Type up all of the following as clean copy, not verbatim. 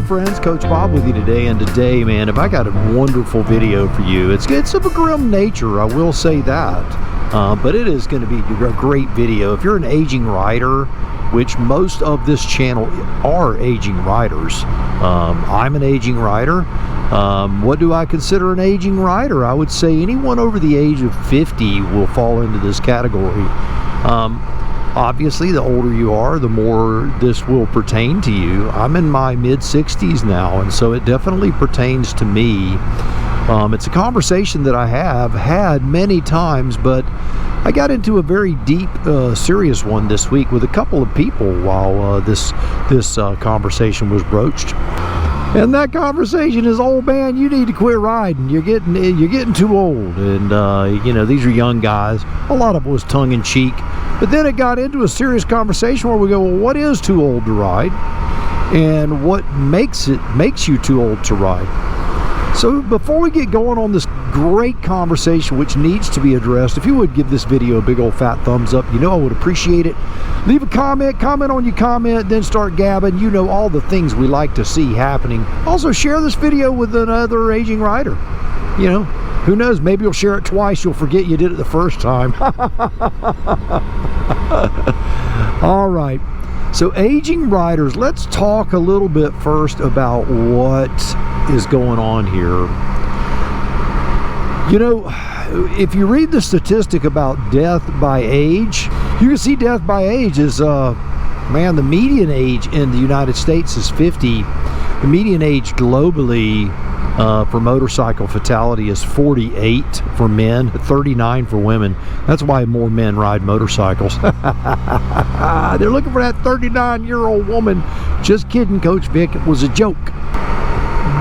Hello friends, Coach Bob with you today, and today, man, have I got a wonderful video for you. It's of a grim nature, I will say that, but it is going to be a great video. If you're an aging rider, which most of this channel are aging riders, I'm an aging rider. What do I consider an aging rider? I would say anyone over the age of 50 will fall into this category. Obviously, the older you are, the more this will pertain to you. I'm in my mid-60s now, and so it definitely pertains to me. It's a conversation that I have had many times, but I got into a very deep, serious one this week with a couple of people while this conversation was broached. And that conversation is, "Oh man, you need to quit riding. You're getting too old." And you know, these are young guys. A lot of it was tongue in cheek, but then it got into a serious conversation where we go, "Well, what is too old to ride, and what makes you too old to ride?" So before we get going on this great conversation, which needs to be addressed, if you would give this video a big old fat thumbs up, you know I would appreciate it. Leave a comment on your comment, then start gabbing. You know all the things we like to see happening. Also share this video with another aging rider. You know, who knows, maybe you'll share it twice, you'll forget you did it the first time. All right. So aging riders, let's talk a little bit first about what is going on here. You know, if you read the statistic about death by age, you can see death by age is, man, the median age in the United States is 50. The median age globally for motorcycle fatality is 48 for men, 39 for women. That's why more men ride motorcycles. They're looking for that 39-year-old woman. Just kidding, Coach Vic. It was a joke.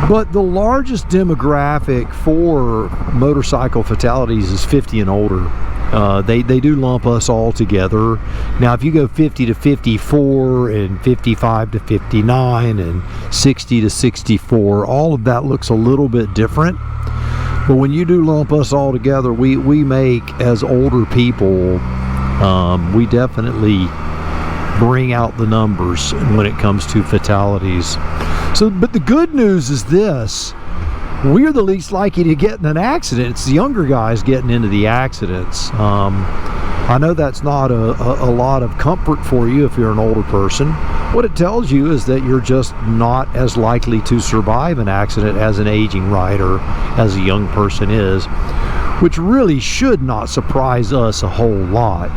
But the largest demographic for motorcycle fatalities is 50 and older. They do lump us all together. Now, if you go 50 to 54 and 55 to 59 and 60 to 64, all of that looks a little bit different. But when you do lump us all together, we make, as older people, we definitely bring out the numbers when it comes to fatalities. So, but the good news is this: we're the least likely to get in an accident. It's the younger guys getting into the accidents. I know that's not a lot of comfort for you if you're an older person. What it tells you is that you're just not as likely to survive an accident as an aging rider, as a young person is, which really should not surprise us a whole lot.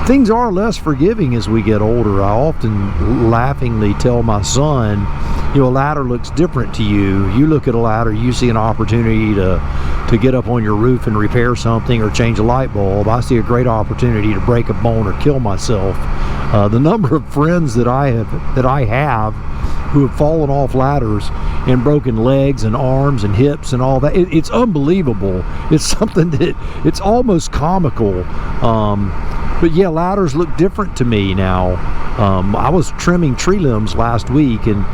Things are less forgiving as we get older. I often laughingly tell my son, you know, a ladder looks different to you. You look at a ladder, you see an opportunity to get up on your roof and repair something or change a light bulb. I see a great opportunity to break a bone or kill myself. The number of friends that I have who have fallen off ladders and broken legs and arms and hips and all that, it's unbelievable. It's something that it's almost comical. But yeah, ladders look different to me now. I was trimming tree limbs last week, and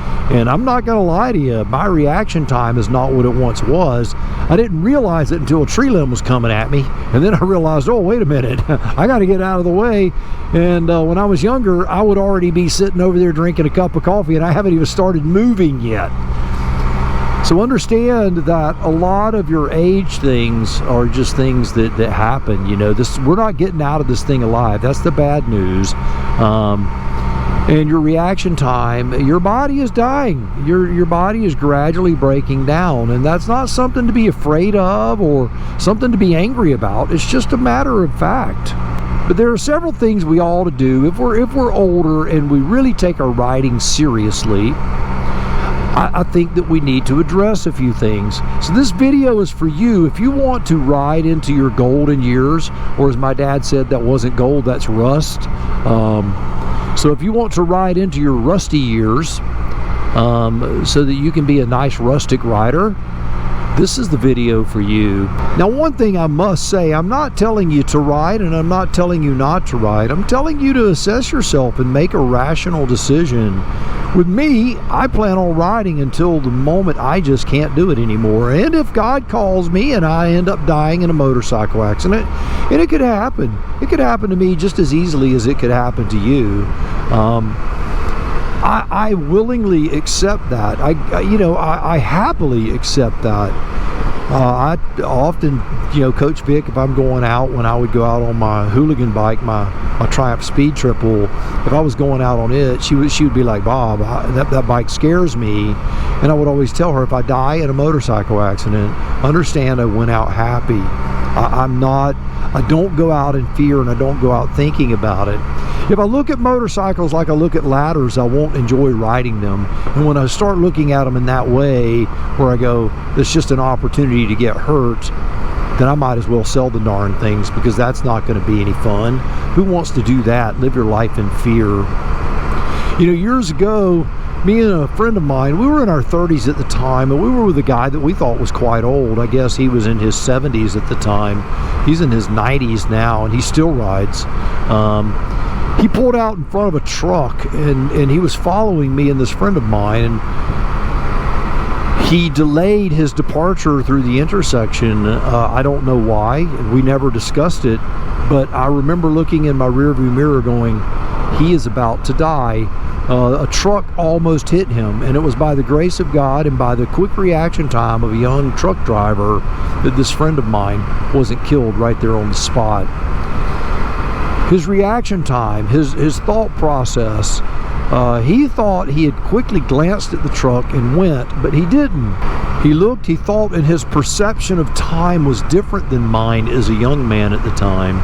I'm not gonna lie to you, my reaction time is not what it once was. I didn't realize it until a tree limb was coming at me, and then I realized, oh, wait a minute, I gotta get out of the way. And when I was younger, I would already be sitting over there drinking a cup of coffee, and I haven't even started moving yet. So understand that a lot of your age things are just things that happen. You know, we're not getting out of this thing alive. That's the bad news. And your reaction time, your body is dying. Your body is gradually breaking down, and that's not something to be afraid of or something to be angry about. It's just a matter of fact. But there are several things we ought to do if we're older and we really take our riding seriously. I think that we need to address a few things. So this video is for you if you want to ride into your golden years, or as my dad said, that wasn't gold, that's rust. So if you want to ride into your rusty years, so that you can be a nice rustic rider, this is the video for you. Now, one thing I must say, I'm not telling you to ride and I'm not telling you not to ride. I'm telling you to assess yourself and make a rational decision. With me, I plan on riding until the moment I just can't do it anymore. And if God calls me and I end up dying in a motorcycle accident, and it could happen. It could happen to me just as easily as it could happen to you. I willingly accept that. I happily accept that. I often, Coach Vic, if I'm going out, when I would go out on my hooligan bike, my Triumph Speed Triple, if I was going out on it, she would be like, Bob, that bike scares me. And I would always tell her, if I die in a motorcycle accident, understand I went out happy. I don't go out in fear, and I don't go out thinking about it. If I look at motorcycles like I look at ladders, I won't enjoy riding them. And when I start looking at them in that way, where I go, it's just an opportunity to get hurt, then I might as well sell the darn things, because that's not going to be any fun. Who wants to do that? Live your life in fear. Years ago, me and a friend of mine, we were in our 30s at the time, and we were with a guy that we thought was quite old. I guess he was in his 70s at the time. He's in his 90s now, and he still rides. He pulled out in front of a truck, and he was following me and this friend of mine, and he delayed his departure through the intersection. I don't know why. We never discussed it, but I remember looking in my rearview mirror going, he is about to die. A truck almost hit him, and it was by the grace of God and by the quick reaction time of a young truck driver that this friend of mine wasn't killed right there on the spot. His reaction time, his thought process, he thought he had quickly glanced at the truck and went, but he didn't. He looked, he thought, and his perception of time was different than mine as a young man at the time.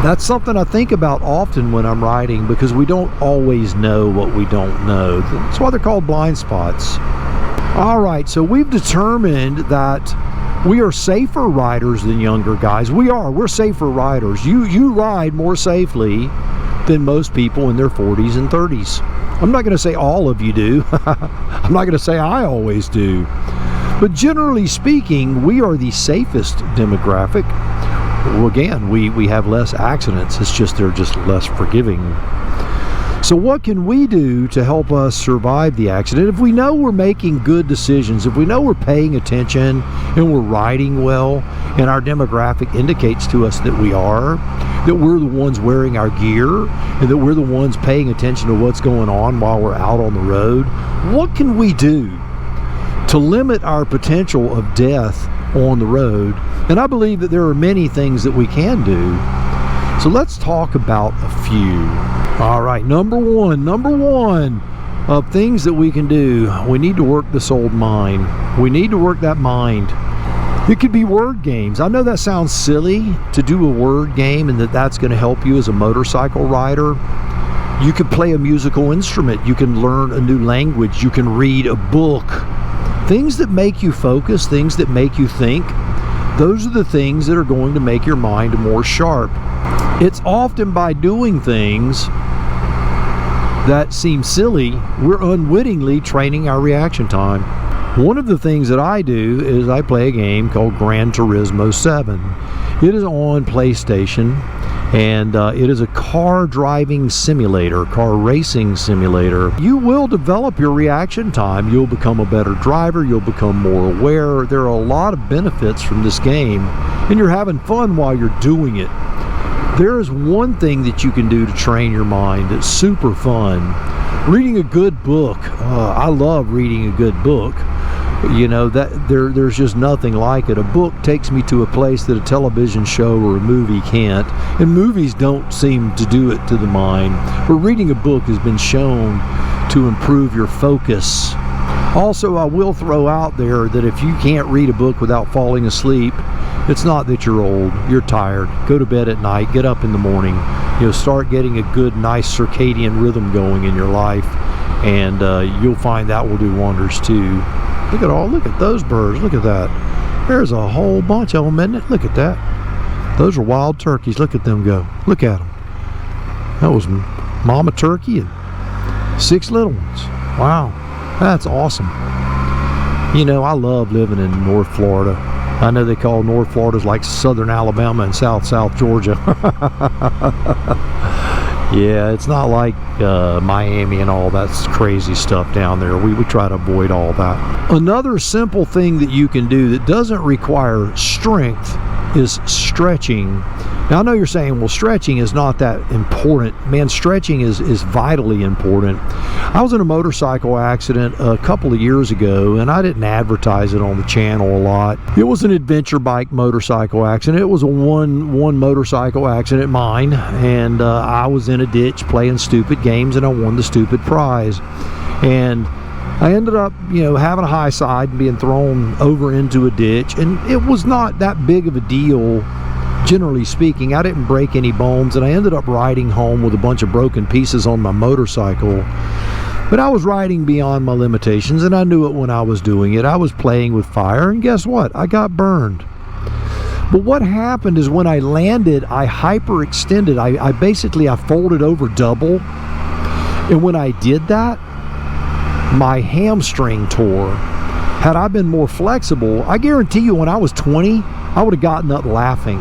That's something I think about often when I'm riding, because we don't always know what we don't know. That's why they're called blind spots. All right, so we've determined that we are safer riders than younger guys. We're safer riders. You ride more safely than most people in their 40s and 30s. I'm not going to say all of you do. I'm not going to say I always do. But generally speaking, we are the safest demographic. Well, again, we have less accidents. It's just they're just less forgiving. So what can we do to help us survive the accident? If we know we're making good decisions, if we know we're paying attention and we're riding well, and our demographic indicates to us that we are, that we're the ones wearing our gear, and that we're the ones paying attention to what's going on while we're out on the road, what can we do to limit our potential of death on the road? And I believe that there are many things that we can do. So let's talk about a few. All right, number one of things that we can do, we need to work this old mind. We need to work that mind. It could be word games. I know that sounds silly to do a word game, and that's going to help you as a motorcycle rider. You could play a musical instrument. You can learn a new language. You can read a book. Things that make you focus, things that make you think, those are the things that are going to make your mind more sharp. It's often by doing things that seem silly, we're unwittingly training our reaction time. One of the things that I do is I play a game called Gran Turismo 7. It is on PlayStation, and it is a car driving simulator, car racing simulator. You will develop your reaction time. You'll become a better driver. You'll become more aware. There are a lot of benefits from this game, and you're having fun while you're doing it. There is one thing that you can do to train your mind that's super fun. Reading a good book. I love reading a good book. You know, that there's just nothing like it. A book takes me to a place that a television show or a movie can't, and movies don't seem to do it to the mind. But reading a book has been shown to improve your focus. Also, I will throw out there that if you can't read a book without falling asleep, it's not that you're old, you're tired. Go to bed at night, get up in the morning. Start getting a good, nice circadian rhythm going in your life, and you'll find that will do wonders too. Look at those birds. Look at that. There's a whole bunch of them, isn't it? Look at that. Those are wild turkeys. Look at them go. Look at them. That was mama turkey and 6 little ones. Wow. That's awesome. I love living in North Florida. I know they call North Florida's like southern Alabama and South Georgia. Yeah, it's not like Miami and all that crazy stuff down there. We try to avoid all that. Another simple thing that you can do that doesn't require strength is stretching. Now, I know you're saying, well, stretching is not that important. Man, stretching is vitally important. I was in a motorcycle accident a couple of years ago, and I didn't advertise it on the channel a lot. It was an adventure bike motorcycle accident. It was a one motorcycle accident, mine, and I was in a ditch playing stupid games, and I won the stupid prize. And I ended up, having a high side and being thrown over into a ditch, and it was not that big of a deal. Generally speaking, I didn't break any bones, and I ended up riding home with a bunch of broken pieces on my motorcycle. But I was riding beyond my limitations, and I knew it when I was doing it. I was playing with fire, and guess what? I got burned. But what happened is when I landed, I hyperextended. I folded over double, and when I did that, my hamstring tore. Had I been more flexible, I guarantee you when I was 20, I would have gotten up laughing.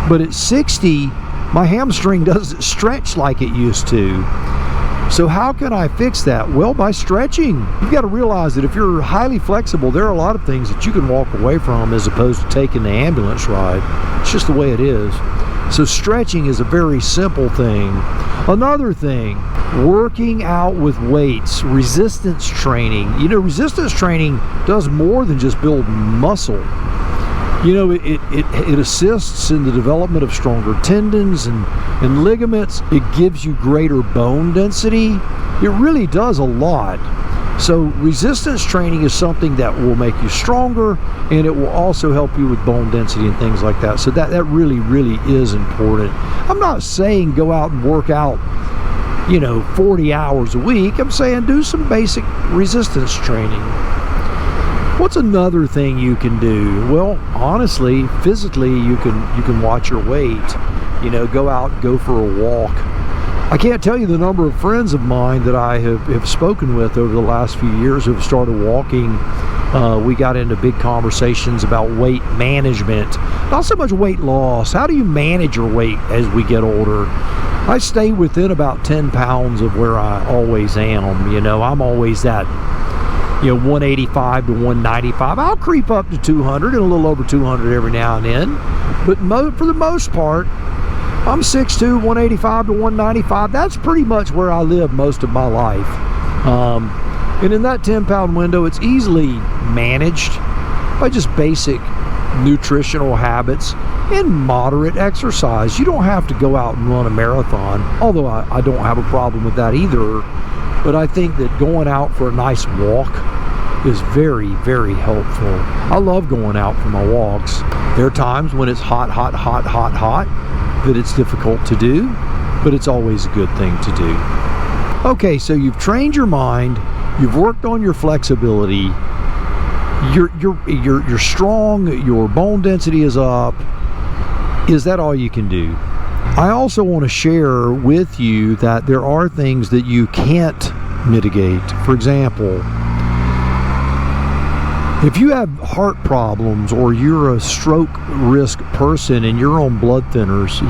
But at 60, my hamstring doesn't stretch like it used to. So how can I fix that? Well, by stretching. You've got to realize that if you're highly flexible, there are a lot of things that you can walk away from as opposed to taking the ambulance ride. It's just the way it is. So stretching is a very simple thing. Another thing, working out with weights, resistance training. Resistance training does more than just build muscle. It assists in the development of stronger tendons and ligaments. It gives you greater bone density. It really does a lot. So resistance training is something that will make you stronger, and it will also help you with bone density and things like that. So that really, really is important. I'm not saying go out and work out, 40 hours a week. I'm saying do some basic resistance training. What's another thing you can do? Well, honestly, physically, you can watch your weight. Go out and go for a walk. I can't tell you the number of friends of mine that I have spoken with over the last few years who have started walking. We got into big conversations about weight management. Not so much weight loss. How do you manage your weight as we get older? I stay within about 10 pounds of where I always am. I'm always that 185 to 195. I'll creep up to 200 and a little over 200 every now and then. But for the most part, I'm 6'2", 185 to 195. That's pretty much where I live most of my life. And in that 10-pound window, it's easily managed by just basic nutritional habits and moderate exercise. You don't have to go out and run a marathon, although I don't have a problem with that either. But I think that going out for a nice walk is very, very helpful. I love going out for my walks. There are times when it's hot, that it's difficult to do, but it's always a good thing to do. Okay, so you've trained your mind, you've worked on your flexibility, you're strong, your bone density is up. Is that all you can do? I also want to share with you that there are things that you can't mitigate. For example, if you have heart problems or you're a stroke risk person and you're on blood thinners,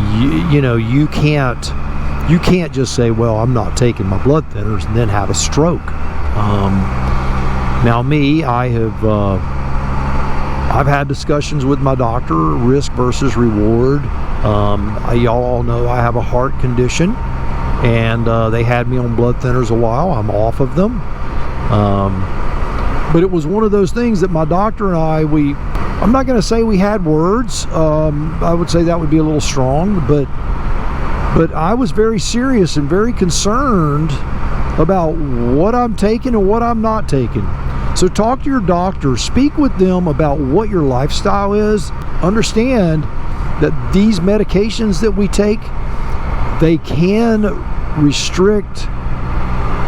you can't just say, well, I'm not taking my blood thinners and then have a stroke. Now me, I've had discussions with my doctor, risk versus reward. Y'all all know I have a heart condition, and they had me on blood thinners a while. I'm off of them. But it was one of those things that my doctor and I'm not going to say we had words. I would say that would be a little strong, but I was very serious and very concerned about what I'm taking and what I'm not taking. So talk to your doctor, speak with them about what your lifestyle is. Understand that these medications that we take, they can restrict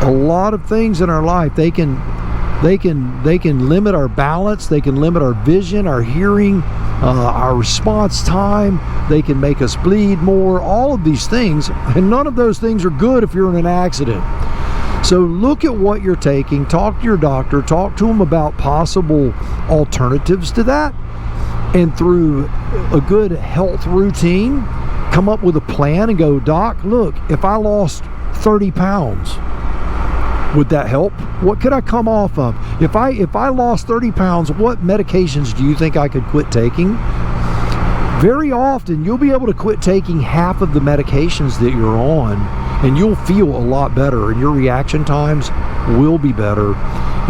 a lot of things in our life. They can limit our balance, they can limit our vision, our hearing, our response time. They can make us bleed more, all of these things, and none of those things are good if you're in an accident. So look at what you're taking, talk to your doctor, talk to them about possible alternatives to that, and through a good health routine, come up with a plan and go, Doc, look, if I lost 30 pounds, would that help? What could I come off of? If I lost 30 pounds, what medications do you think I could quit taking? very often you'll be able to quit taking half of the medications that you're on, and you'll feel a lot better, and your reaction times will be better,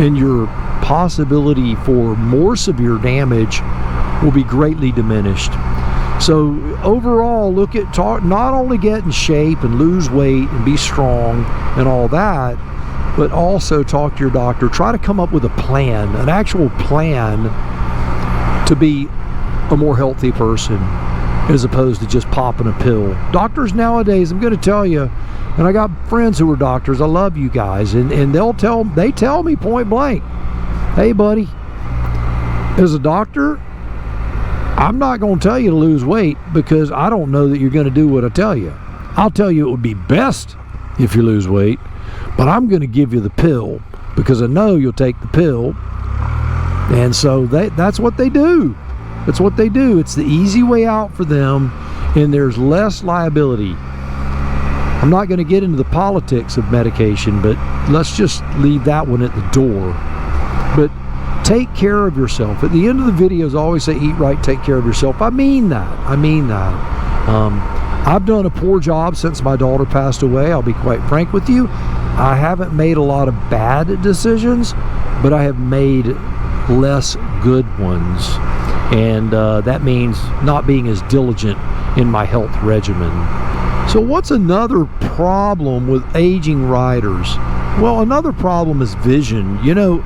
and your possibility for more severe damage will be greatly diminished. So overall, look at not only get in shape and lose weight and be strong and all that, but also talk to your doctor. Try to come up with a plan, an actual plan to be a more healthy person, as opposed to just popping a pill. Doctors nowadays, I'm going to tell you, and I got friends who are doctors, I love you guys, and they tell me point blank, hey buddy, as a doctor, I'm not going to tell you to lose weight because I don't know that you're going to do what I tell you. I'll tell you it would be best if you lose weight, but I'm going to give you the pill because I know you'll take the pill. And so that's what they do. That's what they do. It's the easy way out for them, and there's less liability. I'm not going to get into the politics of medication, but let's just leave that one at the door. But take care of yourself. At the end of the videos, I always say, eat right, take care of yourself. I mean that. I mean that. I've done a poor job since my daughter passed away. I'll be quite frank with you. I haven't made a lot of bad decisions, but I have made less good ones. And that means not being as diligent in my health regimen. So what's another problem with aging riders? Well, another problem is vision. You know,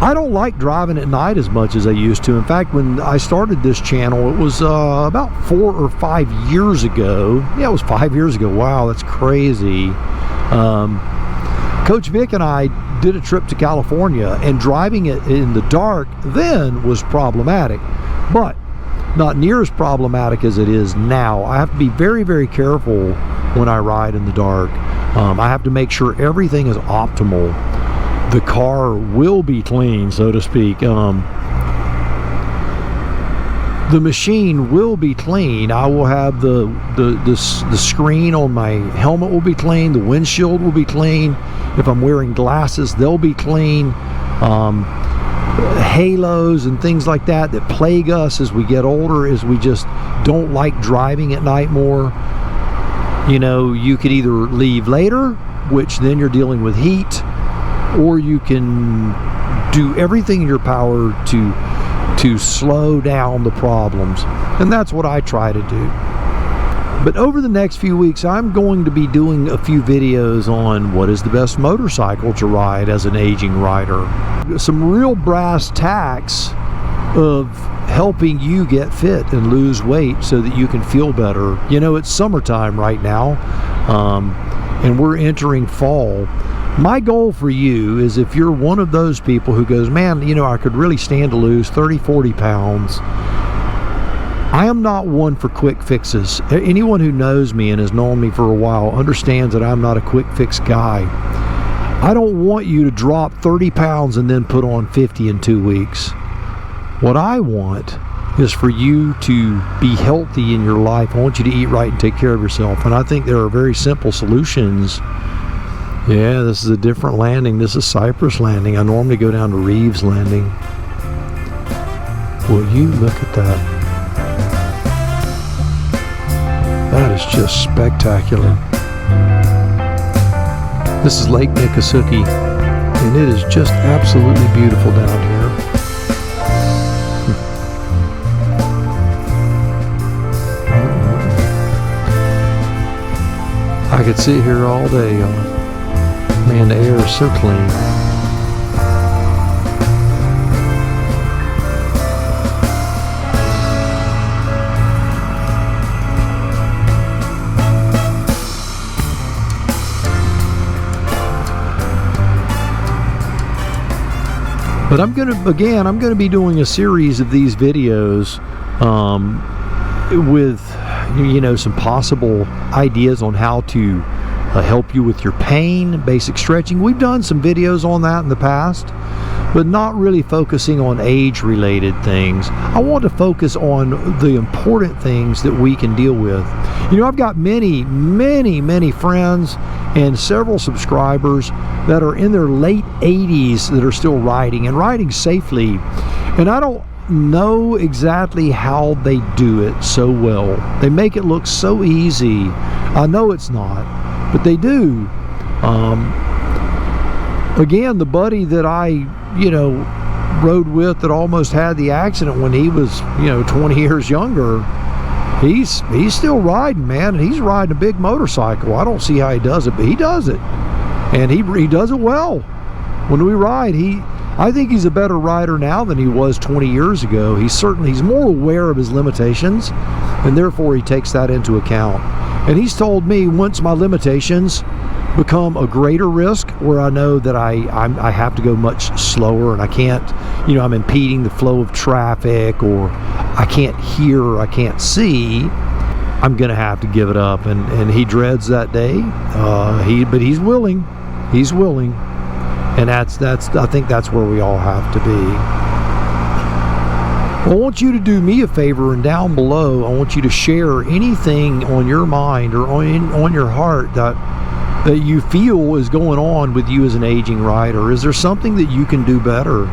I don't like driving at night as much as I used to. In fact, when I started this channel, it was about 4 or 5 years ago. Yeah, it was 5 years ago. Wow, that's crazy. Coach Vic and I did a trip to California, and driving it in the dark then was problematic, but not near as problematic as it is now. I have to be very, very careful when I ride in the dark. I have to make sure everything is optimal. The car will be clean, so to speak. The machine will be clean. I will have the screen on my helmet will be clean. The windshield will be clean. If I'm wearing glasses, they'll be clean. Halos and things like that plague us as we get older, is we just don't like driving at night more. You know, you could either leave later, which then you're dealing with heat, or you can do everything in your power to slow down the problems. And that's what I try to do. But over the next few weeks, I'm going to be doing a few videos on what is the best motorcycle to ride as an aging rider. Some real brass tacks of helping you get fit and lose weight so that you can feel better. You know, it's summertime right now, and we're entering fall. My goal for you is, if you're one of those people who goes, man, you know, I could really stand to lose 30, 40 pounds. I am not one for quick fixes. Anyone who knows me and has known me for a while understands that I'm not a quick fix guy. I don't want you to drop 30 pounds and then put on 50 in 2 weeks. What I want is for you to be healthy in your life. I want you to eat right and take care of yourself. And I think there are very simple solutions. Yeah, this is a different landing. This is Cypress Landing. I normally go down to Reeves Landing. Will you look at that? That is just spectacular. This is Lake Miccosukee, and it is just absolutely beautiful down here. I could sit here all day, y'all. Man, the air is so clean. But I'm going to be doing a series of these videos with, you know, some possible ideas on how to help you with your pain, basic stretching. We've done some videos on that in the past, but not really focusing on age-related things. I want to focus on the important things that we can deal with. You know, I've got many, many, many friends and several subscribers that are in their late 80s that are still riding and riding safely. And I don't, know exactly how they do it so well. They make it look so easy. I know it's not, but they do. Again, the buddy that I, rode with that almost had the accident when he was, 20 years younger, he's still riding, man, and he's riding a big motorcycle. I don't see how he does it, but he does it, and he does it well. When we ride, I think he's a better rider now than he was 20 years ago. He's more aware of his limitations, and therefore he takes that into account. And he's told me, once my limitations become a greater risk, where I know that I have to go much slower and I can't, I'm impeding the flow of traffic, or I can't hear, or I can't see, I'm gonna have to give it up. And he dreads that day. But he's willing, and that's I think that's where we all have to be. I want you to do me a favor, and down below I want you to share anything on your mind or on your heart that you feel is going on with you as an aging rider. Is there something that you can do better?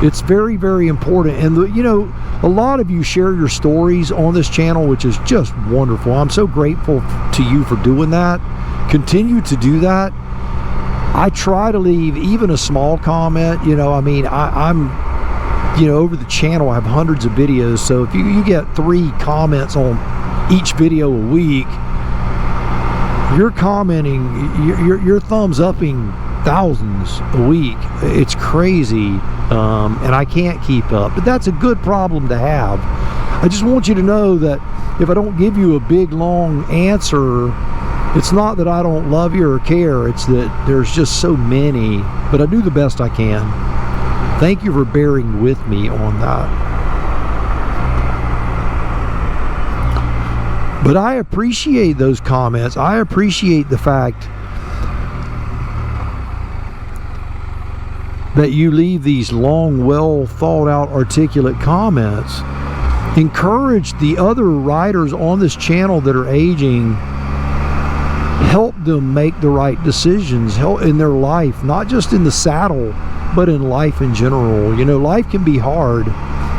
It's very, very important. And a lot of you share your stories on this channel, which is just wonderful. I'm so grateful to you for doing that. Continue to do that. I try to leave even a small comment. I'm over the channel, I have hundreds of videos, so if you get 3 comments on each video a week, you're commenting, you're thumbs upping thousands a week. It's crazy, and I can't keep up, but that's a good problem to have. I just want you to know that if I don't give you a big long answer, it's not that I don't love you or care, it's that there's just so many, but I do the best I can. Thank you for bearing with me on that. But I appreciate those comments. I appreciate the fact that you leave these long, well thought out, articulate comments. Encourage the other riders on this channel that are aging. Help them make the right decisions, help in their life, not just in the saddle, but in life in general. Life can be hard.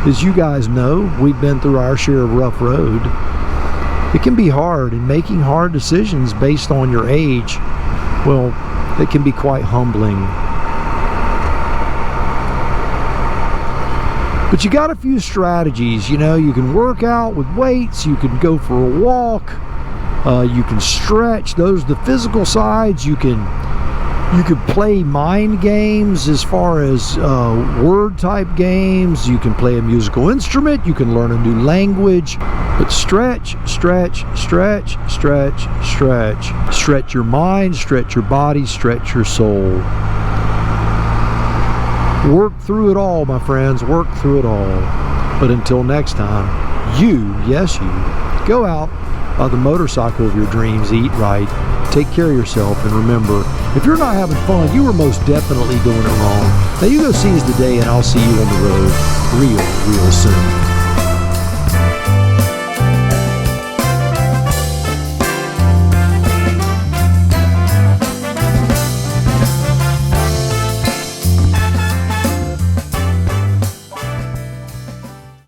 As you guys know, we've been through our share of rough road. It can be hard, and making hard decisions based on your age, well, it can be quite humbling. But you got a few strategies. You can work out with weights, you can go for a walk, you can stretch. Those are the physical sides. You can play mind games as far as word type games. You can play a musical instrument. You can learn a new language. But stretch, stretch, stretch, stretch, stretch. Stretch your mind, stretch your body, stretch your soul. Work through it all, my friends. Work through it all. But until next time, yes you, go out on the motorcycle of your dreams, eat right, take care of yourself, and remember, if you're not having fun, you are most definitely doing it wrong. Now you go seize the day, and I'll see you on the road real soon.